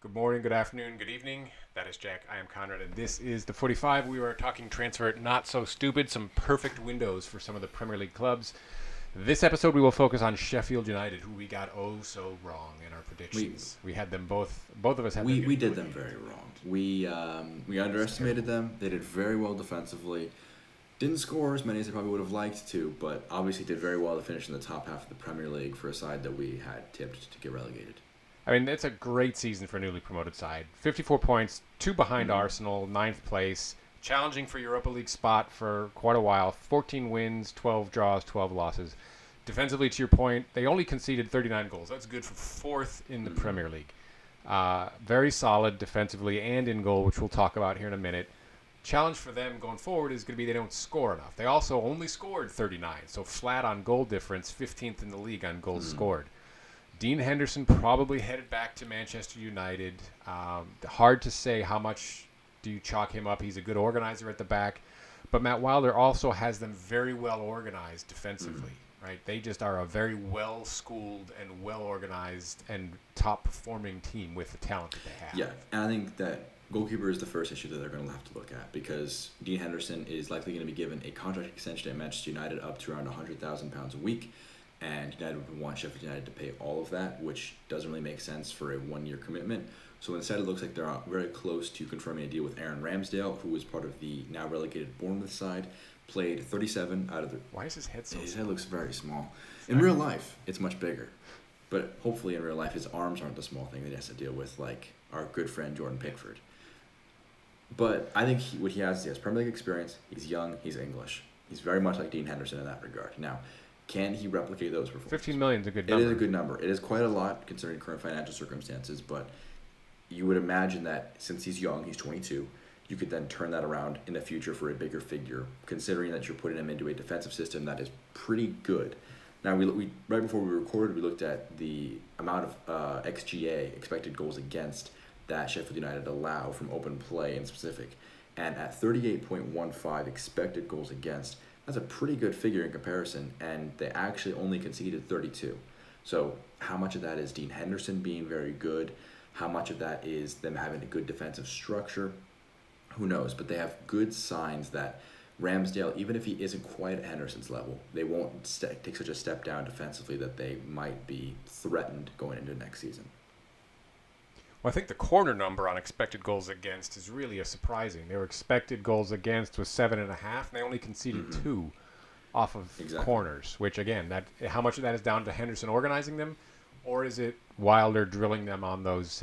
Good morning, good afternoon, good evening. That is Jack. I am Conrad, and this is the 45. We are talking transfer not so stupid, some perfect windows for some of the Premier League clubs. This episode, we will focus on Sheffield United, who we got oh so wrong in our predictions. We had them both. Both of us had them. We did them very wrong. We underestimated them. They did very well defensively. Didn't score as many as they probably would have liked to, but obviously did very well to finish in the top half of the Premier League for a side that we had tipped to get relegated. I mean, it's a great season for a newly promoted side. 54 points, two behind Arsenal, ninth place, challenging for Europa League spot for quite a while. 14 wins, 12 draws, 12 losses. Defensively, to your point, they only conceded 39 goals. That's good for fourth in the Premier League. Very solid defensively and in goal, which we'll talk about here in a minute. Challenge for them going forward is going to be they don't score enough. They also only scored 39, so flat on goal difference, 15th in the league on goals scored. Dean Henderson probably headed back to Manchester United. Hard to say how much do you chalk him up. He's a good organizer at the back. But Matt Wilder also has them very well organized defensively, right? They just are a very well-schooled and well-organized and top-performing team with the talent that they have. Yeah, and I think that goalkeeper is the first issue that they're going to have to look at because Dean Henderson is likely going to be given a contract extension at Manchester United up to around £100,000 a week. And United would want Sheffield United to pay all of that, which doesn't really make sense for a one-year commitment. So instead, it looks like they're very close to confirming a deal with Aaron Ramsdale, who is part of the now relegated Bournemouth side. Played 37 out of the... Why is his head so His small? head looks very small. In real life, it's much bigger. But hopefully in real life, his arms aren't the small thing that he has to deal with, like our good friend Jordan Pickford. But I think what he has Premier League experience. He's young. He's English. He's very much like Dean Henderson in that regard. Now, can he replicate those performances? 15 million is a good number. It is a good number. It is quite a lot considering current financial circumstances, but you would imagine that since he's young, he's 22, you could then turn that around in the future for a bigger figure, considering that you're putting him into a defensive system that is pretty good. Now, we right before we recorded, we looked at the amount of XGA, expected goals against, that Sheffield United allow from open play in specific. And at 38.15 expected goals against, that's a pretty good figure in comparison, and they actually only conceded 32. So how much of that is Dean Henderson being very good? How much of that is them having a good defensive structure? Who knows? But they have good signs that Ramsdale, even if he isn't quite at Henderson's level, they won't take such a step down defensively that they might be threatened going into next season. Well, I think the corner number on expected goals against is really a surprising. Their expected goals against was 7.5, and they only conceded 2 off of corners. Which again, that how much of that is down to Henderson organizing them, or is it Wilder drilling them on those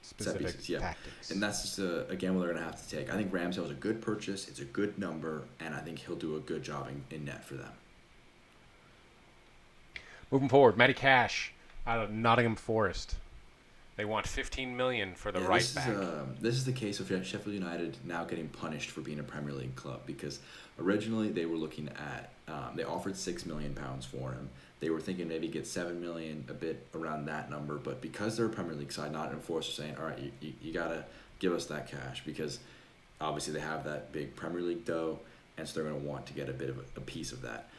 specific tactics? And that's just a gamble they're going to have to take. I think Ramsdale is a good purchase. It's a good number, and I think he'll do a good job in net for them. Moving forward, Matty Cash out of Nottingham Forest. They want $15 million for the right back. This is the case of Sheffield United now getting punished for being a Premier League club because originally they were looking at they offered £6 million for him. They were thinking maybe get $7 million, a bit around that number, but because they're a Premier League side, Nottingham Forest are saying, all right, you gotta give us that cash because obviously they have that big Premier League dough, and so they're going to want to get a bit of a piece of that.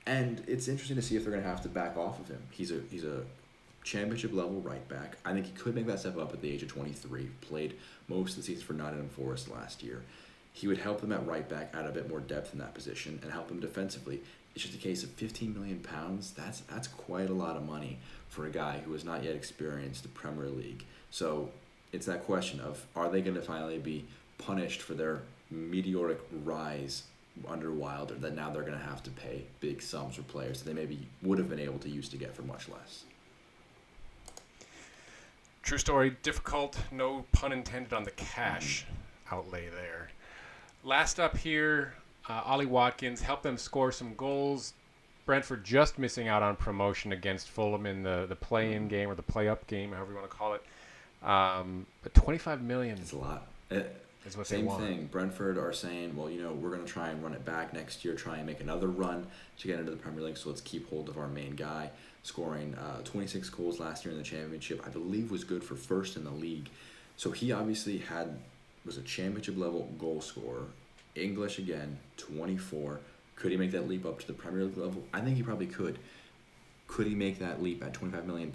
And it's interesting to see if they're going to have to back off of him. He's a championship level right back. I think he could make that step up at the age of 23. Played most of the season for Nottingham Forest last year. He would help them at right back, add a bit more depth in that position, and help them defensively. It's just a case of £15 million. That's quite a lot of money for a guy who has not yet experienced the Premier League. So it's that question of, are they going to finally be punished for their meteoric rise under Wilder, that now they're going to have to pay big sums for players that they maybe would have been able to use to get for much less? True story, difficult, no pun intended on the cash outlay there. Last up here, Ollie Watkins helped them score some goals. Brentford just missing out on promotion against Fulham in the play-in game or the play-up game, however you want to call it. But $25 million It's a lot. is what they want. Same thing. Brentford are saying, well, we're going to try and run it back next year, try and make another run to get into the Premier League, so let's keep hold of our main guy. Scoring 26 goals last year in the championship, I believe was good for first in the league. So he obviously was a championship level goal scorer. English again, 24. Could he make that leap up to the Premier League level? I think he probably could. Could he make that leap at £25 million?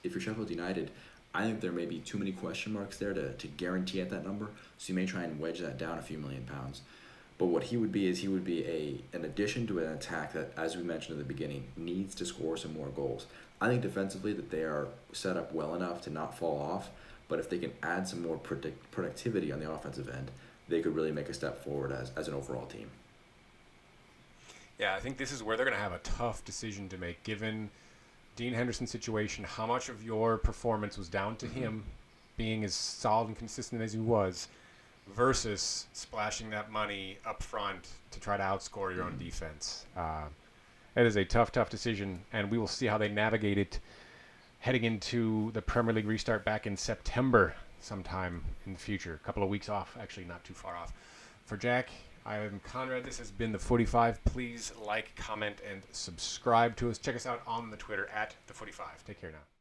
If you're Sheffield United, I think there may be too many question marks there to guarantee at that number, so you may try and wedge that down a few million pounds. But what he would be is he would be an addition to an attack that, as we mentioned at the beginning, needs to score some more goals. I think defensively that they are set up well enough to not fall off, but if they can add some more productivity on the offensive end, they could really make a step forward as an overall team. Yeah, I think this is where they're going to have a tough decision to make, given Dean Henderson's situation. How much of your performance was down to him being as solid and consistent as he was, versus splashing that money up front to try to outscore your own defense? It is a tough decision, and we will see how they navigate it heading into the Premier League restart back in September sometime in the future. A couple of weeks off, actually not too far off. For Jack, I am Conrad. This has been The 45. Please like, comment, and subscribe to us. Check us out on the Twitter at The 45. Take care now.